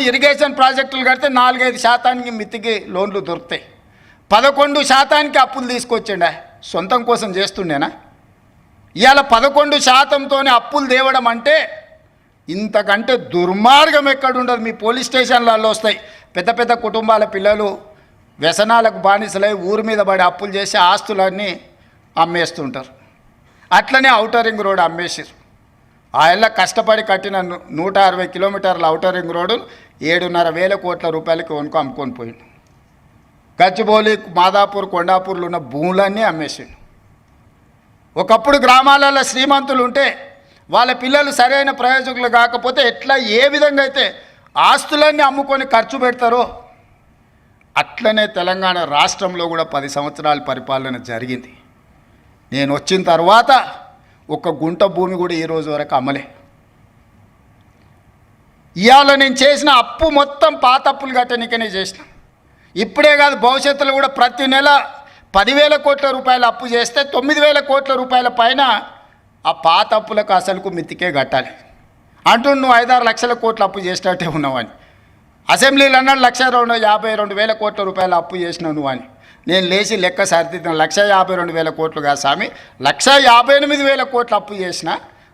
Irrigation ప్రాజెక్టులు కడితే 4-5% మితికి లోన్లు దొరుకుతాయి. 11% అప్పులు తీసుకొచ్చిండా సొంతం కోసం చేస్తుండేనా? ఇవాళ 11%తోనే అప్పులు తేవడం అంటే ఇంతకంటే దుర్మార్గం ఎక్కడుండదు. మీ పోలీస్ స్టేషన్లలో వస్తాయి. పెద్ద పెద్ద కుటుంబాల పిల్లలు వ్యసనాలకు బానిసలై ఊరి మీద పడి అప్పులు చేసి ఆస్తులన్నీ అమ్మేస్తుంటారు. అట్లనే ఔటర్ రింగ్ రోడ్ అమ్మేసారు. ఆయన కష్టపడి కట్టిన 160 కిలోమీటర్ల ఔటర్ రింగ్ రోడ్డు 7,500 కోట్ల రూపాయలకి కొనుక్కో అమ్ముకొని పోయింది. గచ్చిబౌలి, మాదాపూర్, కొండాపూర్లు ఉన్న భూములన్నీ అమ్మేసిండు. ఒకప్పుడు గ్రామాలలో శ్రీమంతులు ఉంటే వాళ్ళ పిల్లలు సరైన ప్రయోజకులు కాకపోతే ఎట్లా ఏ విధంగా అయితే ఆస్తులన్నీ అమ్ముకొని ఖర్చు పెడతారో అట్లనే తెలంగాణ రాష్ట్రంలో కూడా 10 సంవత్సరాల పరిపాలన జరిగింది. నేను వచ్చిన తర్వాత ఒక గుంట భూమి కూడా ఈ రోజు వరకు అమ్మలే. ఇవాళ నేను చేసిన అప్పు మొత్తం పాత అప్పులు కట్టనికనే చేసిన. ఇప్పుడే కాదు, భవిష్యత్తులో కూడా ప్రతి నెల 10,000 కోట్ల రూపాయల అప్పు చేస్తే 9,000 కోట్ల రూపాయల పైన ఆ పాత అప్పులకు అసలుకు మితికే కట్టాలి అంటూ నువ్వు 5-6 లక్షల కోట్ల అప్పు చేసినట్టే ఉన్నావని. అసెంబ్లీలో అన్నాడు 1,52,000 కోట్ల రూపాయల అప్పు చేసినావు నువ్వు అని. నేను లేచి లెక్క సరిదిద్దాను. 1,52,000 కోట్లు కాదు స్వామి, 1,58,000 కోట్ల అప్పు చేసిన.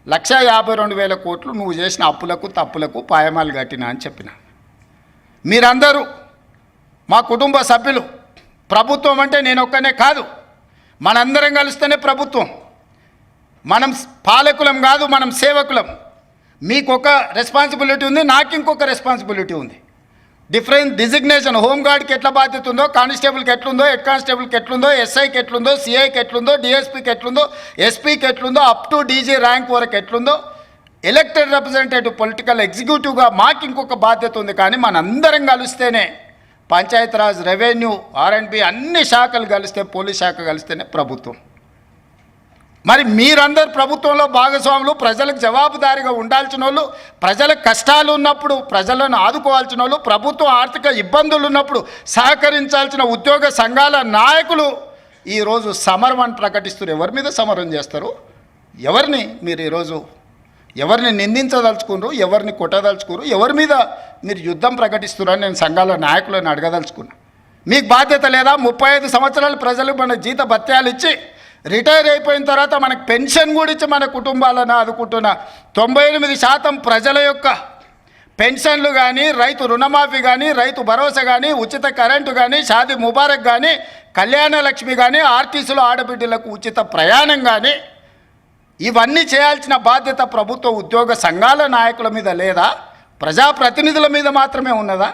1,52,000 కోట్లు నువ్వు చేసిన అప్పులకు తప్పులకు పాయమాలు కట్టినా అని చెప్పిన. మీరందరూ మా కుటుంబ సభ్యులు. ప్రభుత్వం అంటే నేను ఒక్కనే కాదు, మనందరం కలిస్తేనే ప్రభుత్వం. మనం పాలకులం కాదు, మనం సేవకులం. మీకు ఒక రెస్పాన్సిబిలిటీ ఉంది, నాకు ఇంకొక రెస్పాన్సిబిలిటీ ఉంది. Different designation. హోంగార్డ్కి ఎట్లా బాధ్యత ఉందో, కానిస్టేబుల్కి ఎట్లుందో, హెడ్ కానిస్టేబుల్కి ఎట్లుందో, ఎస్ఐకి ఎట్లుందో, సిఐకి ఎట్లుందో, డిఎస్పీకి ఎట్లుందో, ఎస్పీకి ఎట్లుందో, అప్ టు డీజీ ర్యాంక్ వరకు ఎట్లుందో, ఎలక్టెడ్ రిప్రజెంటేటివ్ పొలిటికల్ ఎగ్జిక్యూటివ్గా మాకు ఇంకొక బాధ్యత ఉంది. కానీ మనందరం కలిస్తేనే పంచాయతీరాజ్, రెవెన్యూ, ఆర్ఎండ్బి అన్ని శాఖలు కలిస్తే, పోలీస్ శాఖ కలిస్తేనే ప్రభుత్వం. మరి మీరందరు ప్రభుత్వంలో భాగస్వాములు, ప్రజలకు జవాబుదారీగా ఉండాల్సిన వాళ్ళు, ప్రజల కష్టాలు ఉన్నప్పుడు ప్రజలను ఆదుకోవాల్సిన వాళ్ళు, ప్రభుత్వం ఆర్థిక ఇబ్బందులు ఉన్నప్పుడు సహకరించాల్సిన ఉద్యోగ సంఘాల నాయకులు ఈరోజు సమరం అని ప్రకటిస్తారు. ఎవరి మీద సమరం చేస్తారు? ఎవరిని మీరు ఈరోజు ఎవరిని నిందించదలుచుకున్నారు? ఎవరిని కొట్టదలుచుకున్నారు? ఎవరి మీద మీరు యుద్ధం ప్రకటిస్తున్నారని నేను సంఘాల నాయకులను అడగదలుచుకున్నా. మీకు బాధ్యత లేదా? 35 సంవత్సరాలు ప్రజలు మన జీత భత్యాలు ఇచ్చి రిటైర్ అయిపోయిన తర్వాత మనకు పెన్షన్ కూడా ఇచ్చి మన కుటుంబాలను ఆదుకుంటున్న 98% ప్రజల యొక్క పెన్షన్లు కానీ, రైతు రుణమాఫీ కానీ, రైతు భరోసా కానీ, ఉచిత కరెంటు కానీ, షాదీ ముబారక్ కానీ, కళ్యాణ లక్ష్మి కానీ, ఆర్టీసీలో ఆడబిడ్డలకు ఉచిత ప్రయాణం కానీ, ఇవన్నీ చేయాల్సిన బాధ్యత ప్రభుత్వ ఉద్యోగ సంఘాల నాయకుల మీద లేదా? ప్రజాప్రతినిధుల మీద మాత్రమే ఉన్నదా?